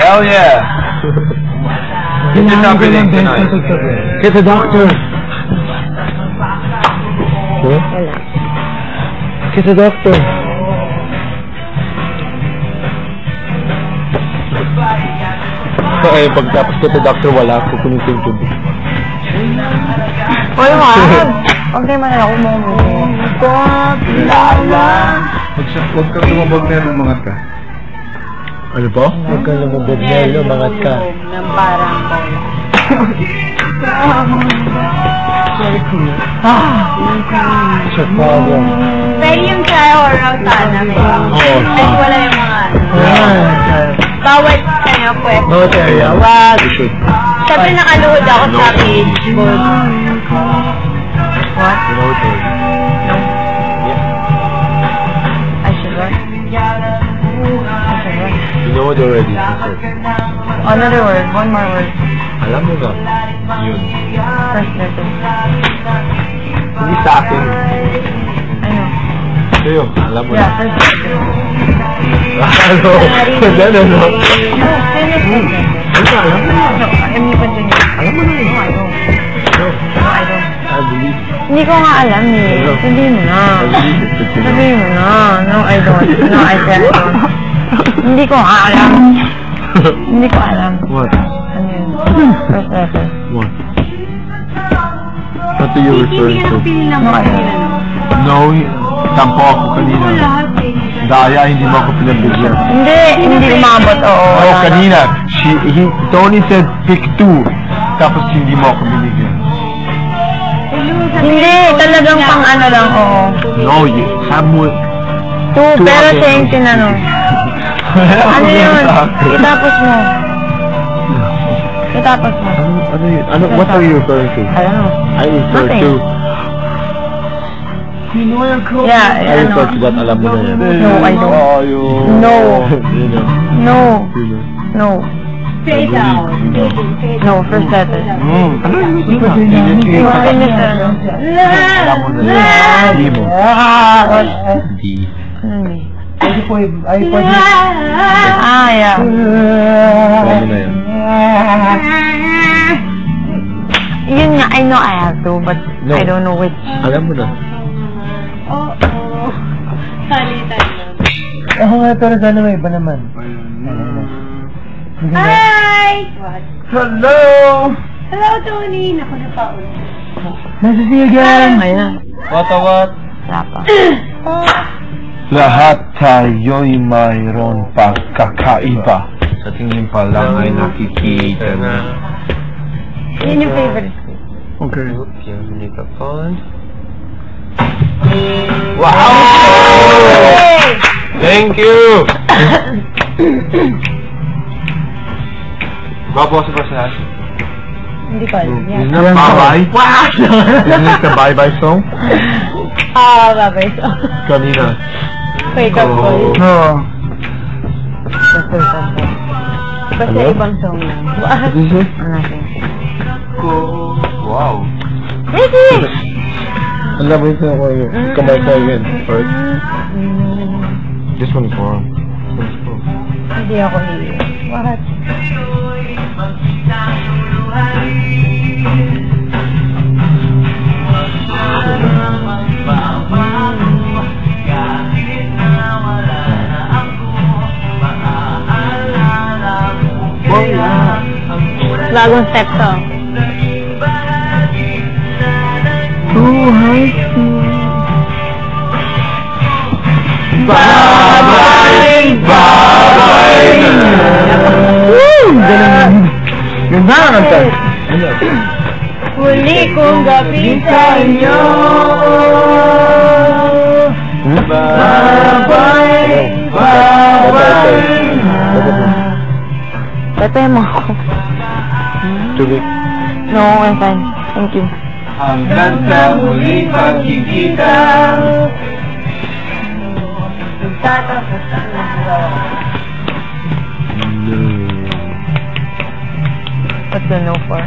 Hell yeah! This is happening tonight. Get the doctor! Wala. Get the doctor! Eh, pagtapos ko the doctor, wala. Kukunin ko yung tubig. Uy, wag! Okay man ako mo. Huwag kang lumabag na lumangat ka. Ano po? Huwag kang lumabag na lumangat ka. Ng parang bola. Chicago. Pwede yung trial or out sana. Oo. Kahit wala yung mga... Bawat ano pwede. No area. Wag. You should. Siyempre nakaluhod ako sa page. What? You know it. I should what? You know it already. Another word. One more word. Alam mo ba? Yun. First letter. Hindi sa akin. Ano? Sa'yo. Alam mo Yeah, na. first letter. Ano? Ano? No, alam mo na. No, I'm you continue. Alam mo na yun. No, I don't. No. No, I don't. I believe. Hindi ko nga alam eh. Sabihin mo na. Sabihin mo na. No, I don't. No, I can't. Hindi ko nga alam. Hindi ko alam. What? Ano yun? First letter. What? What are you referring to? No, I don't. No, tampo ako kanina. Daya, hindi mo ako pinabigyan. Hindi umabot, oo. Oh, kanina. Tony said pick 2. Tapos hindi mo ako binigyan. Hindi, talagang pang ano lang, oo. No, Samuel. 2, pero siya yung tinanong. Ano yun? Itapos mo. Itapos mo. Ano yun? What are you referring to? I don't know. I refer Nothing. to... Yeah, I ano. refer to that, alam mo na yan. No, I don't. No. You know. No. You know. No. Fade out. No, first letter. Ano yun? Yung finish ano. Alam mo na yan. Hindi mo. Hindi. Ano ni? Alam Yeah. mo na yan. Yun nga, I know I have to, but No. I don't know which. Alam mo na. Ako nga, pero sana may iba naman. Hi! Hello! Hello, Tony! Naku na pa ulit. Nice to see you again! Ayun. What? Wala pa. Lahat tayo'y mayroon pagkakaiba. Sa tingin pa lang ay nakikita na. Yun yung favorite ko. Okay. Wow! Thank you! Babawas pa sa lahat. Hindi ko alam. Isn't that bye-bye? Isn't it the bye-bye song? Babay. So, Kanina. wake up call. No. Basta Hello? ibang song lang. What is it? Nothing. Wow. Ricky! Alam mo ito ako yun. Kamay ko yun. First. This one is wrong. This one is wrong. Hindi ako hiyo. What? Bagong step to. Bye-bye! Bye-bye! Woo! Ganun. Ganda ang kanta. Huli kong gabi sa inyo. Bye-bye! Bye-bye! Tatay mo ako. Tubig. No, I'm fine. Thank you. Hanggang sa muli pagkikita. What's the no for?